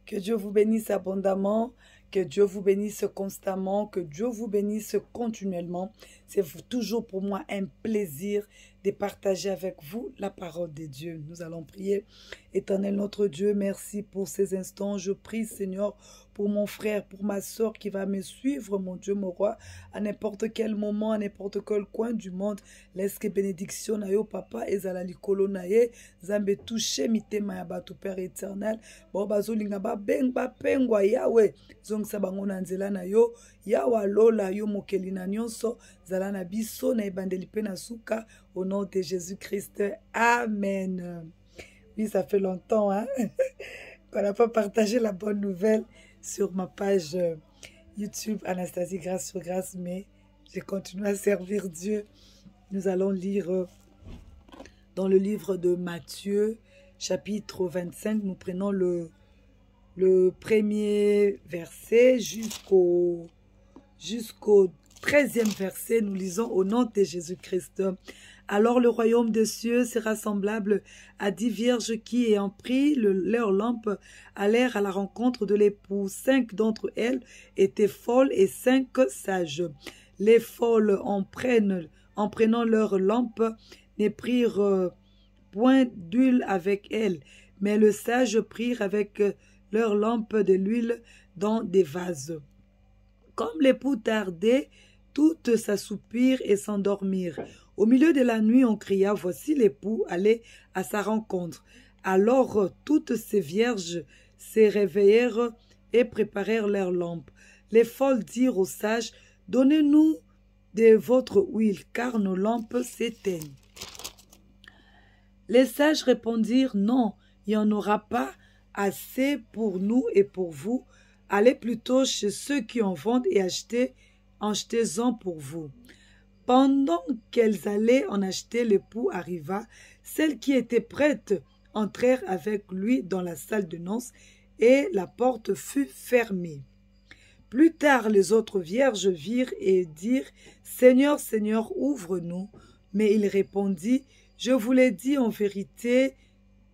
Que Dieu vous bénisse abondamment, que Dieu vous bénisse constamment, que Dieu vous bénisse continuellement. C'est toujours pour moi un plaisir de partager avec vous la parole de Dieu. Nous allons prier. Éternel notre Dieu, merci pour ces instants. Je prie, Seigneur, pour mon frère, pour ma soeur qui va me suivre, mon Dieu, mon roi, à n'importe quel moment, à n'importe quel coin du monde. Laisse que bénédiction na yo, papa, ezala likolo na ye, zambe touche mitema ya batu, Père éternel. Bon, bazolinga bapengwa Yahweh, zongisa bango na nzela na yo, Yawa lola yo mokeli na nyonso, zala na biso na ebandeli pe na suka, au nom de Jésus-Christ. Amen. Oui, ça fait longtemps, hein, qu'on n'a pas partagé la bonne nouvelle sur ma page YouTube Anastasie Grâce sur Grâce, mais j'ai continué à servir Dieu. Nous allons lire dans le livre de Matthieu, chapitre 25, nous prenons le premier verset jusqu'au 13e verset, nous lisons au nom de Jésus-Christ. Alors le royaume des cieux sera semblable à 10 vierges qui, ayant pris leur lampe, allèrent à la rencontre de l'époux. 5 d'entre elles étaient folles et 5 sages. Les folles, en prenant leur lampe, ne prirent point d'huile avec elles, mais les sages prirent avec leur lampe de l'huile dans des vases. Comme l'époux tardait, toutes s'assoupirent et s'endormirent. Au milieu de la nuit, on cria, voici l'époux, allez à sa rencontre. Alors toutes ces vierges se réveillèrent et préparèrent leurs lampes. Les folles dirent aux sages, donnez-nous de votre huile, car nos lampes s'éteignent. Les sages répondirent, non, il n'y en aura pas assez pour nous et pour vous. Allez plutôt chez ceux qui en vendent et achetez-en pour vous. Pendant qu'elles allaient en acheter, l'époux arriva. Celles qui étaient prêtes entrèrent avec lui dans la salle de noces et la porte fut fermée. Plus tard, les autres vierges virent et dirent, « Seigneur, Seigneur, ouvre-nous. » Mais il répondit, « Je vous l'ai dit en vérité,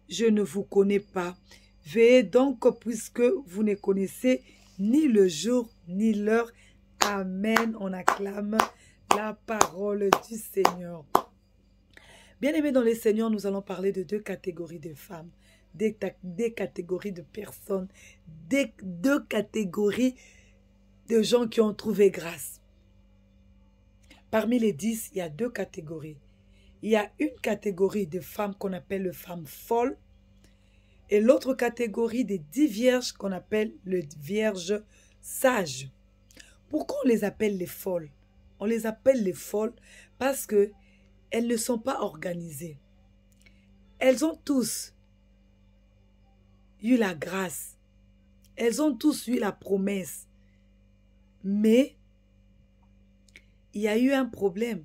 je ne vous connais pas. Veillez donc, puisque vous ne connaissez ni le jour ni l'heure. » Amen. On acclame la parole du Seigneur. Bien-aimés dans le Seigneur, nous allons parler de 2 catégories de femmes, des catégories de personnes, deux catégories de gens qui ont trouvé grâce. Parmi les 10, il y a 2 catégories. Il y a une catégorie de femmes qu'on appelle les femmes folles et l'autre catégorie des 10 vierges qu'on appelle les vierges sages. Pourquoi on les appelle les folles? On les appelle les folles parce qu'elles ne sont pas organisées. Elles ont tous eu la grâce. Elles ont tous eu la promesse. Mais il y a eu un problème.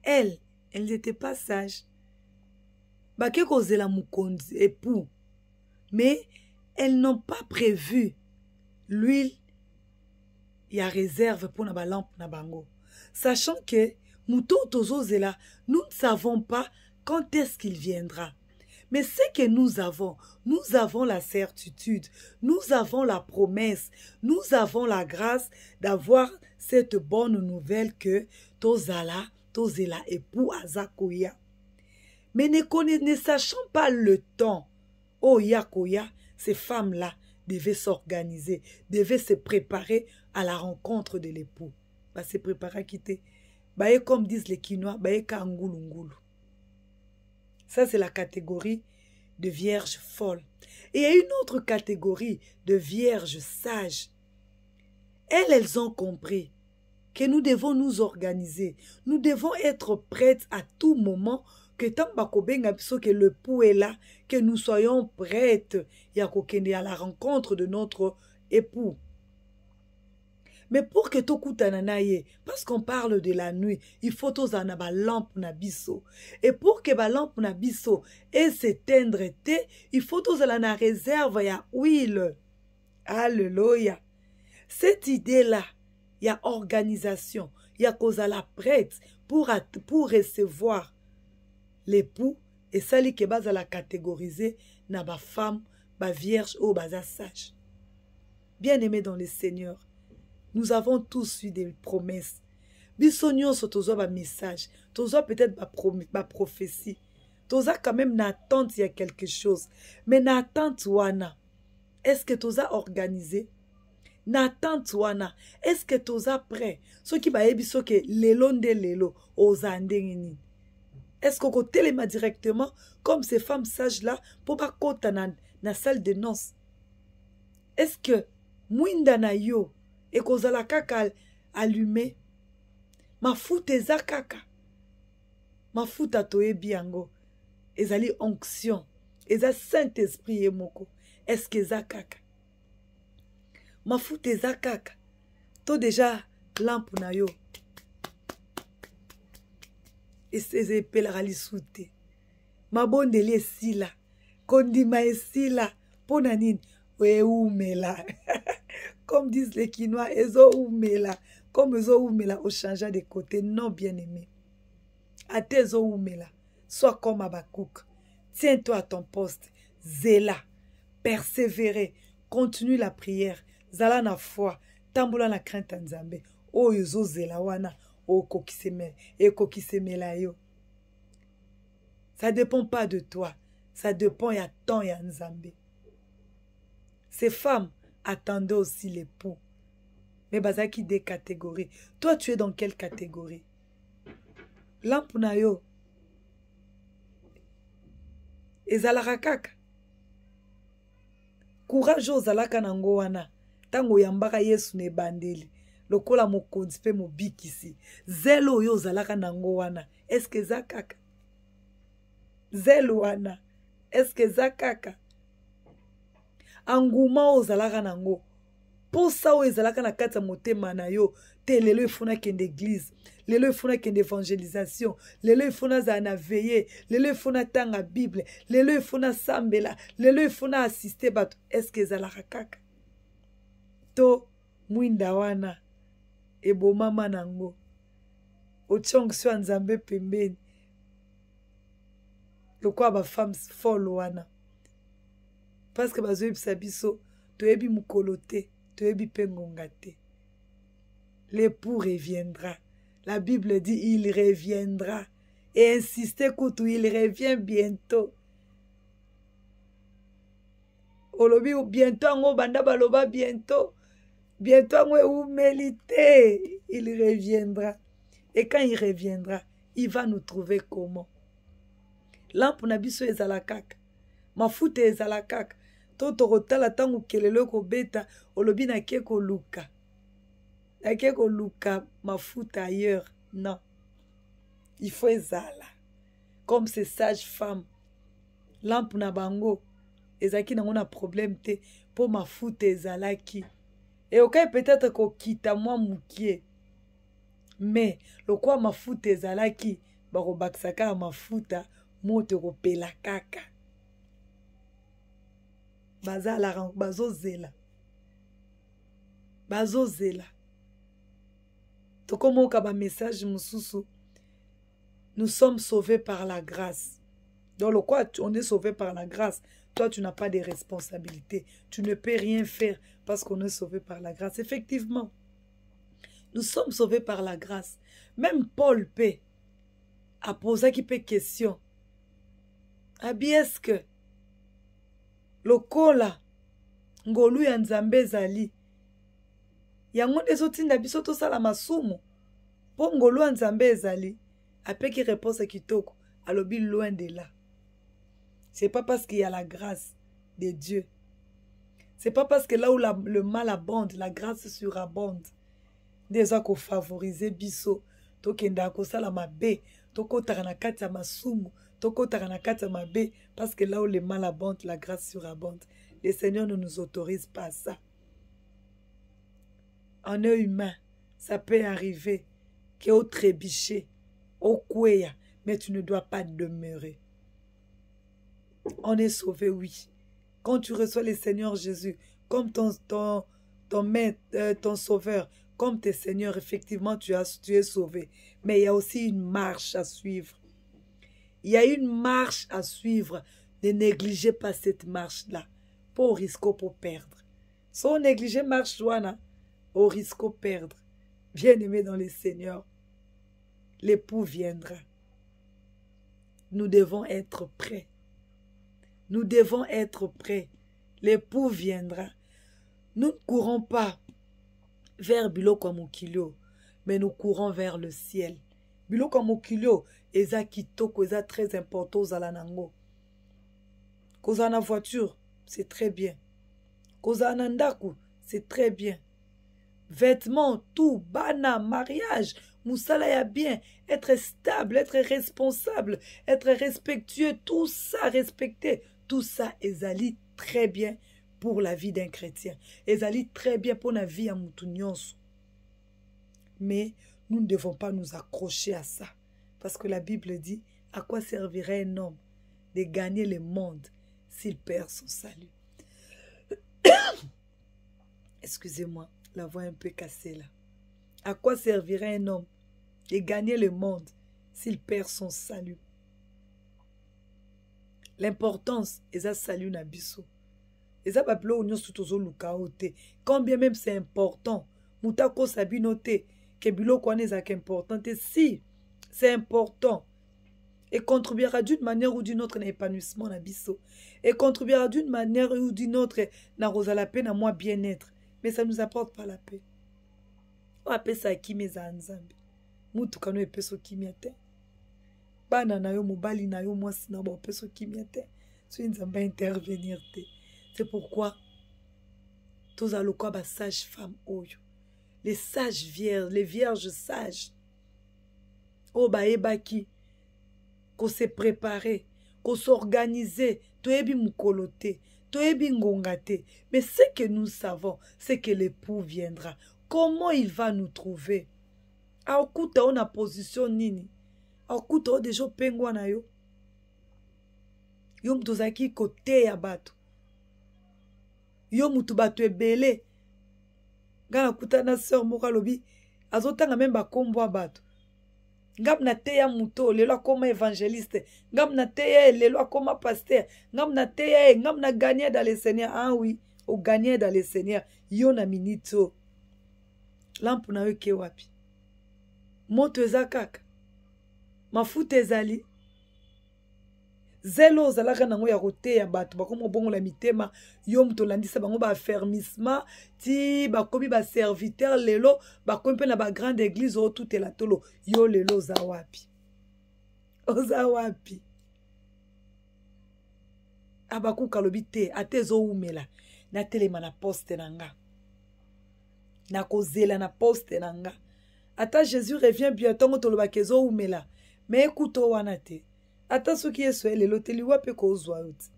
Elles n'étaient pas sages. Époux. Mais elles n'ont pas prévu l'huile. Il y a réserve pour la lampe na bango. Sachant que nous ne savons pas quand est-ce qu'il viendra. Mais ce que nous avons la certitude, nous avons la promesse, nous avons la grâce d'avoir cette bonne nouvelle que Tozala époux Azakoya. Mais ne sachant pas le temps, oh Yakoya, ces femmes-là devaient s'organiser, devaient se préparer à la rencontre de l'époux. Se préparer à quitter. Comme disent les Quinois, ça c'est la catégorie de vierges folles. Et il y a une autre catégorie de vierges sages. Elles ont compris que nous devons nous organiser. Nous devons être prêtes à tout moment, que que le pou est là, que nous soyons prêtes à la rencontre de notre époux. Mais pour que tout kutananaye, parce qu'on parle de la nuit, il faut tous en avoir lampe na biso. Et pour que la lampe na biso et s'éteindre, il faut tous en la réserve ya huile. Alléluia. Cette idée-là, il y a organisation, il y a cause à la prête pour recevoir l'époux et ça li que base à la catégoriser na ba femme, ba vierge ou ba sage. Bien-aimés dans le Seigneur, nous avons tous eu des promesses. Biso nyonso tozwa ba message, tozwa peut-être ba prophétie. Tozwa quand même na attente, il y a quelque chose. Mais na attente wana, est-ce que toza organisé? Na attente wana, est-ce que toza prêt? Ce qui va biso que lelo nde lelo oza ndenge nini? Est-ce qu'on téléma directement comme ces femmes sages là pour pas kota na salle de noces? Est-ce que mwinda na yo et kozala kaka allumé? Mafuta eza kaka. Mafuta toyebi yango. Ezali onction. Eza Saint-Esprit yemoko. Est-ce que eza kaka? Mafuta eza kaka. To déjà lampe na yo. Ese pelara lisute. Mabondeli esila. Kondima esila. Pona nini? We oumela. Comme disent les Quinois, ezo oumela. Comme ezo oumela au changeant de côté. Non, bien-aimé. Ate ezo oumela. Sois comme Habakkuk. Tiens-toi à ton poste. Zéla. Persévérer. Continue la prière. Zala na foi. Tamboula na crainte en Nzambe. O ezo zela wana. O kokiseme. E kokisemela yo. Ça ne dépend pas de toi. Ça dépend ya ton ya Nzambe. Ces femmes attendaient aussi l'époux. Mais bazaki des catégories. Toi, tu es dans quelle catégorie? Lampuna yo. Ezalaka kaka. Courage ozalaka nango wana. Tango yambaka Yesu ne bandeli. Lokola mokonzi pe mobikisi. Zelo yo ozalaka nango wana. Est-ce que za kaka? Zelo wana. Est-ce que za kaka? Anguma ozalaka nango. Posa o ezalaka na kati ya motema na yo. Te lelo ifuna kende église. Lelo ifuna kende évangélisation. Lelo ifuna za na veiller. Lelo ifuna tanga Bible. Lelo ifuna sambela. Lelo ifuna assister bato. Est-ce que ezalaka kaka? To mwinda wana. Ebo mama nango. Ochongiswa Nzambe pembeni. Lokwa ba femmes folle wana. Parce que bazo yebisa biso toyebi mukolo te, toyebi pe ngonga te. L'époux reviendra. La Bible dit il reviendra. Et insistez koutou, il revient bientôt. Olobi bientôt ngo banda baloba bientôt. Bientôt ngo humilité, il reviendra. Et quand il reviendra, il va nous trouver comment? Lampe na biso ezala kaka. Mafuta ezala kaka. Toto rotala tangu kelelo ko beta olobi na keko luka. Na keko luka mafuta ailleurs. Non. Il faut ezala. Comme ces sages femmes. Lampe na bango. Ezaki na ngona problème te. Po mafuta ezala ki. Et okay peut-être ko kita moi mukie. Mais le quoi mafuta ezala ki. Bako baksaka mafuta. Moto ko pela kaka. Bazala bazozela. Bazozela. Tokomo ka ba message mususu. Nous sommes sauvés par la grâce. Dans le quoi on est sauvé par la grâce. Toi tu n'as pas de responsabilité. Tu ne peux rien faire parce qu'on est sauvé par la grâce. Effectivement. Nous sommes sauvés par la grâce. Même Paul P a posé qui peut question. Abi est-ce que lokola ngolu ya Nzambe ezali yango ezotinda biso tosala masumu po ngolu ya Nzambe ezali apeki réponse kitoko alobi loin de là. C'est pas parce qu'il y a la grâce de Dieu. C'est pas parce que là où le mal abonde, la grâce surabonde. Déjà qu'on favorise biso tokenda kosala mabe tokotaka na kati ya masumu. Parce que là où le mal abonde, la grâce surabonde. Le Seigneur ne nous autorise pas à ça. En œil humain, ça peut arriver qu'au trébiché, au kouéa, mais tu ne dois pas demeurer. On est sauvé, oui. Quand tu reçois le Seigneur Jésus comme ton maître, ton sauveur, comme tes seigneurs, effectivement, tu es sauvé. Mais il y a aussi une marche à suivre. Il y a une marche à suivre. Ne négligez pas cette marche-là. Pour risquer, pour perdre. Si on néglige marche wana, au risque de perdre. Bien-aimé dans le Seigneur, l'époux viendra. Nous devons être prêts. Nous devons être prêts. L'époux viendra. Nous ne courons pas vers Biloko Mokilio, mais nous courons vers le ciel. Biloko Mokilio, eza kitoko, eza très important aux alanango. Koza na voiture, c'est très bien. Koza na ndaku, c'est très bien. Vêtements, tout, bana, mariage, moussala ya bien, être stable, être responsable, être respectueux, tout ça respecté, tout ça ezali très bien pour la vie d'un chrétien. Ezali très bien pour la vie à Moutounions. Mais nous ne devons pas nous accrocher à ça. Parce que la Bible dit, à quoi servirait un homme de gagner le monde s'il perd son salut? Excusez-moi, la voix est un peu cassée là. À quoi servirait un homme de gagner le monde s'il perd son salut? L'importance est ça salut na biso. Et ça va pleurer au tout lukaote. Combien même c'est important. Moutako sabinote que bilo kwane zak important. Si c'est important. Et contribuera d'une manière ou d'une autre à l'épanouissement na biso. Et contribuera d'une manière ou d'une autre na la paix na moi bien-être. Mais ça ne nous apporte pas la paix. On appelle ça kimi za nzambe. Mutu kano epeso kimi ate. Bana na yo mobali na yo mwasi na bo peso kimi ate. So nzamba intervenir te. C'est pourquoi tous alokwa ba sage femme oyo. Les sages vierges, les vierges sages. O ba ebaki ko se préparer, ko s'organiser, to ebi mukolote. Mais ce que nous savons, c'est que l'époux viendra. Comment il va nous trouver? Aokuta on a position nini? Aokuta on déjà pengwa na yo? Yo mtozaki kote ya bato. Yo mutu bato ebele. Gana kuta na sœur moko lobi. Azotanga même bakombo bato. Ngam na teya muto lelo akoma évangéliste, ngam na teya lelo akoma pasteur, ngam na teya ngam na gagner dans le Seigneur. Ah oui, au gagner dans le Seigneur, yo na minito. Lampu na yo ke wapi? Moto ezakaka. Mafuta ezali. Zelo zalaka nango ya koteya bato bakomo bongo la mitema yo mto landisa bango ba affermissement ti bakomi ba serviteur lelo bakomi pe na ba grande église o tout la tolo yo lelo za wapi? Oza wapi? Abaku kalobi te atezo umela na telema na poste nanga. Na kozela na poste nanga. Ata Jésus revient bientôt ngotoloba kezo umela. Mais écoute wana te. Ata soki yeso lelo te liwa pe ko ozwa yo ti.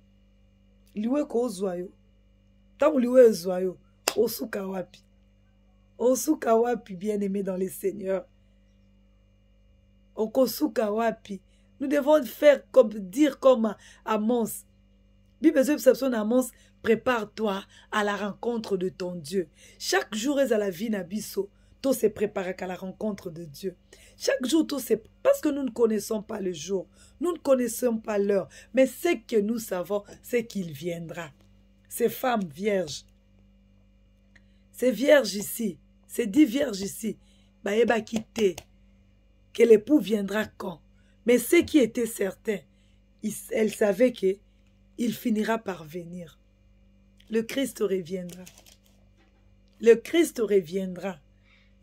Liwe ko ozwa yo. Tangu liwe ozwa yo, osuka wapi? Osuka wapi, bien-aimé dans le Seigneur? Okosuka wapi? Nous devons faire comme dire comme Amos. Bible de Amos, prépare-toi à la rencontre de ton Dieu. Chaque jour est à la vie nabiso. Tout se prépare à la rencontre de Dieu. Chaque jour, tout se... Parce que nous ne connaissons pas le jour. Nous ne connaissons pas l'heure. Mais ce que nous savons, c'est qu'il viendra. Ces femmes vierges. Ces vierges ici. Ces 10 vierges ici. Baeba quitté. Que l'époux viendra quand. Mais ce qui était certain, elle savait qu'il finira par venir. Le Christ reviendra. Le Christ reviendra.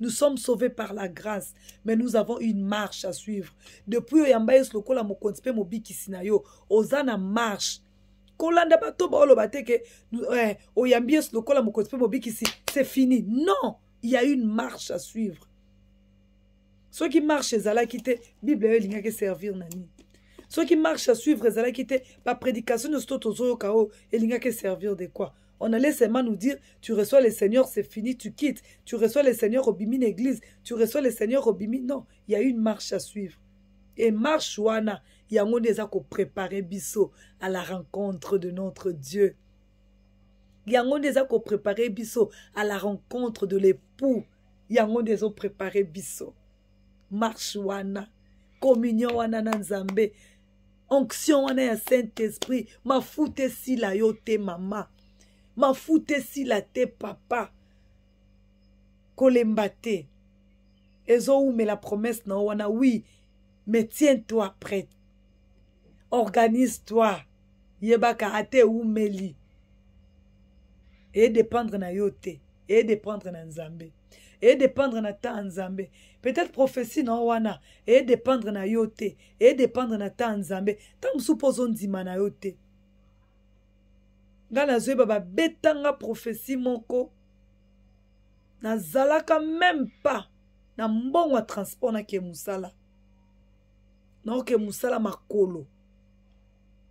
Nous sommes sauvés par la grâce, mais nous avons une marche à suivre. Depuis oyambaye lokola mokonsipe mobikisinayo, ozana marche. Kolanda bato baolo bateke oyambiye lokola mokonsipe mobikisi, c'est fini. Non, il y a une marche à suivre. Ceux qui marchent ezala kite Bible yo linga ke servir nani. Ceux qui marchent à suivre ezala kite pa prédication de stoto zoyo kao elinga ke servir de quoi? On allait seulement nous dire, tu reçois le Seigneur, c'est fini, tu quittes. Tu reçois le Seigneur au bimi l'église. Tu reçois le Seigneur au bimi. Non, il y a une marche à suivre. Et marche wana, il y a un des ko préparer biso à la rencontre de notre Dieu. Il y a un des ko préparer biso à la rencontre de l'époux. Il y a un des ko préparer biso. Marche wana, communion wana nanzambe, onction wana ya Saint-Esprit, ma foute si la yote mama. mafuta esila te papa kolemba te ezowumela la promesse na wana oui mais tiens-toi prête, organise-toi yebaka ate umeli et dépendre na yo te et dépendre na nzambe et dépendre na ta nzambe peut-être prophétie na wana et dépendre na yo te et dépendre na ta nzambe ta musupozo ndima na yo te nga nazwe baba betanga prophétie moko nazalaka même pas na mbongo transport na ke musala na ke musala makolo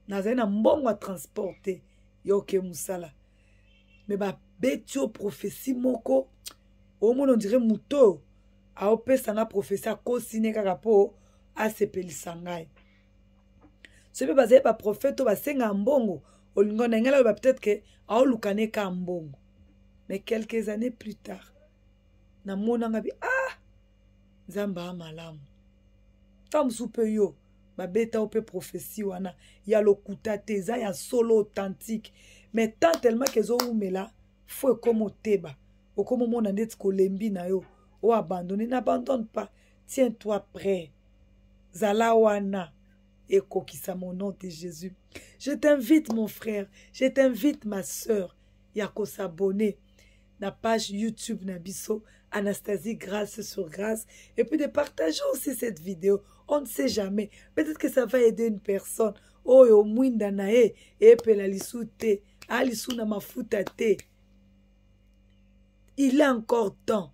nazali na mbongo transporter yo ke musala mais ba betio prophétie moko au monde on dirait muto a opesa nga prophétie akosine kaka po asepelisa ngai soki bazali ba prophète to basenga mbongo olingo na ngela ba peut-être que aolukane ka mbongo mais quelques années plus tard na mona ngabi nzamba malamu tamsu pe yo ba beta ope prophétie wana ya lokuta te za ya solo authentique mais tant tellement que zo umela faut comme teba o comme mona ndeti kolembi na yo o abandonner, n'abandonne pas, tiens-toi prêt zala wana et kokisa mon nom de Jésus. Je t'invite mon frère, je t'invite ma sœur ya ko s'abonner na page YouTube Nabiso Anastasie Grâce sur Grâce et puis de partager aussi cette vidéo. On ne sait jamais, peut-être que ça va aider une personne. Oh yo mwinda na e pela lisute alisu na mafuta te. Il a encore temps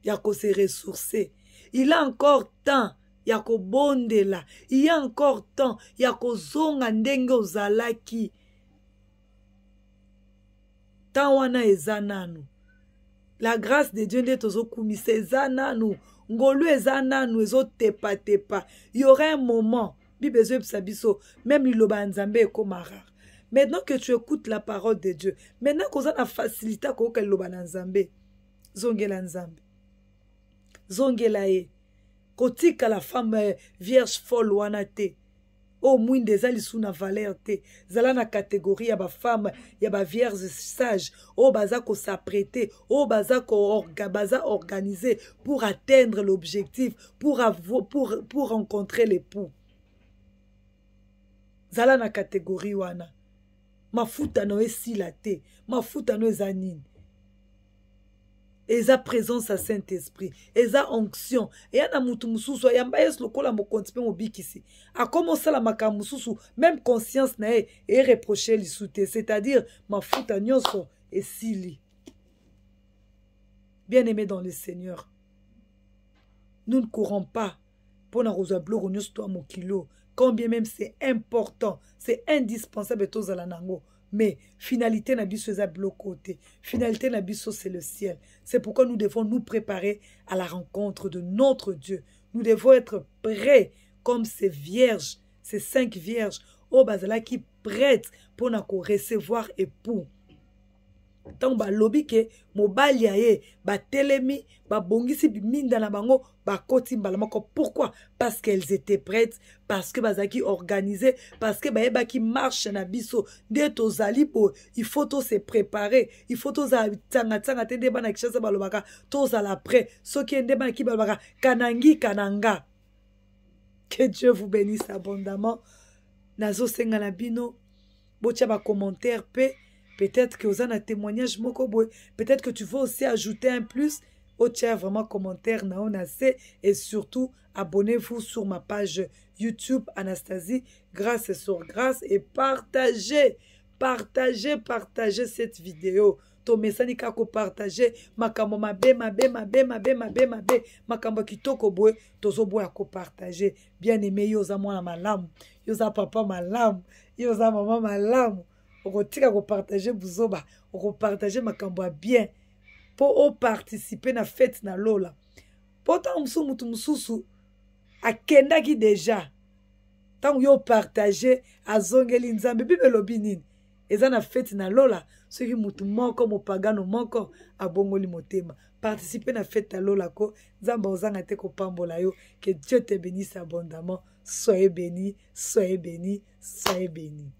ya ko se ressourcer. Il a encore temps ya ko bondela. Il y a encore temps ya ko zonga ndenge ozalaki. Tawana ezananu. La grâce de Dieu n'est tozo kumise ezananu. Ngolu ezananu ezo tepa tepa. Il y aura un moment, même liloba nzambe ekoma rare. Maintenant que tu écoutes la parole de Dieu, maintenant qu'on a la facilité ko ka liloba nzambe, zongela nzambe. Zongela e. Kotika la femme vierge folle wana te. Oh, mwinde zali sous na valeur te. Zala na catégorie ya ba femme, ya ba vierge sage. Oh, baza ko s'apprêter. Oh, baza ko baza organiser pour atteindre l'objectif, pour rencontrer l'époux. Zala na catégorie wana. Mafuta no esila te. Mafuta no ezanine. Eza présence à Saint-Esprit, eza onction, et yana mutu mususu yamba yes lokola mo kontipe mo bikisi. A commencer la maka mususu, même conscience na et reprocher lisute, c'est-à-dire ma futa nyonso et sili. Bien-aimés dans le Seigneur, nous ne courons pas pour na rosa bloko nyonso to mo kilo, combien même c'est important, c'est indispensable to zala nango. Mais finalité na biso eza blocoté. Finalité na biso c'est le ciel. C'est pourquoi nous devons nous préparer à la rencontre de notre Dieu. Nous devons être prêts comme ces vierges, ces 5 vierges au bazala qui prêtent pour na ko recevoir époux. Tant ba lobi ke mobali aye ba telemi ba bongisi biminda na bango ba koti mbalamako. Pourquoi? Parce qu'elles étaient prêtes, parce que bazaki organisé, parce que ba qui marche na biso de tozali po il faut to se préparer, il faut to za tanga tanga te de bana kishasa balobaka to za la prêt ce qui ende bana ki balobaka kanangi kananga. Que Dieu vous bénisse abondamment. Nazo senga na bino botia ba commentaire pe. Peut-être que vous avez un témoignage mokoboy. Peut-être que tu veux aussi ajouter un plus. Au tiers vraiment commentaire naonase. Et surtout, abonnez-vous sur ma page YouTube Anastasie Grâce sur Grâce. Et partagez cette vidéo. Tomesani kako partager. Makambo mabe. Makambo kitoko boy. Tozo boy ako partager. Bien aimé yoza mwana malamu. Yoza papa malamu. Yoza maman malamu. On ko partager buzoba, on partager makambo bien pour participer na fête na lola. Pourtant mutu mususu akenda ki déjà. Tant yo partager azongeli nzambe bibelobi nini. Eza na fête na lola, ceux qui mutu moko mo pagano moko abongoli motema. Participer na fête na lola ko nzamba ozanga te ko pambola yo. Que Dieu te bénisse abondamment. Soyez bénis, soyez bénis, soyez bénis.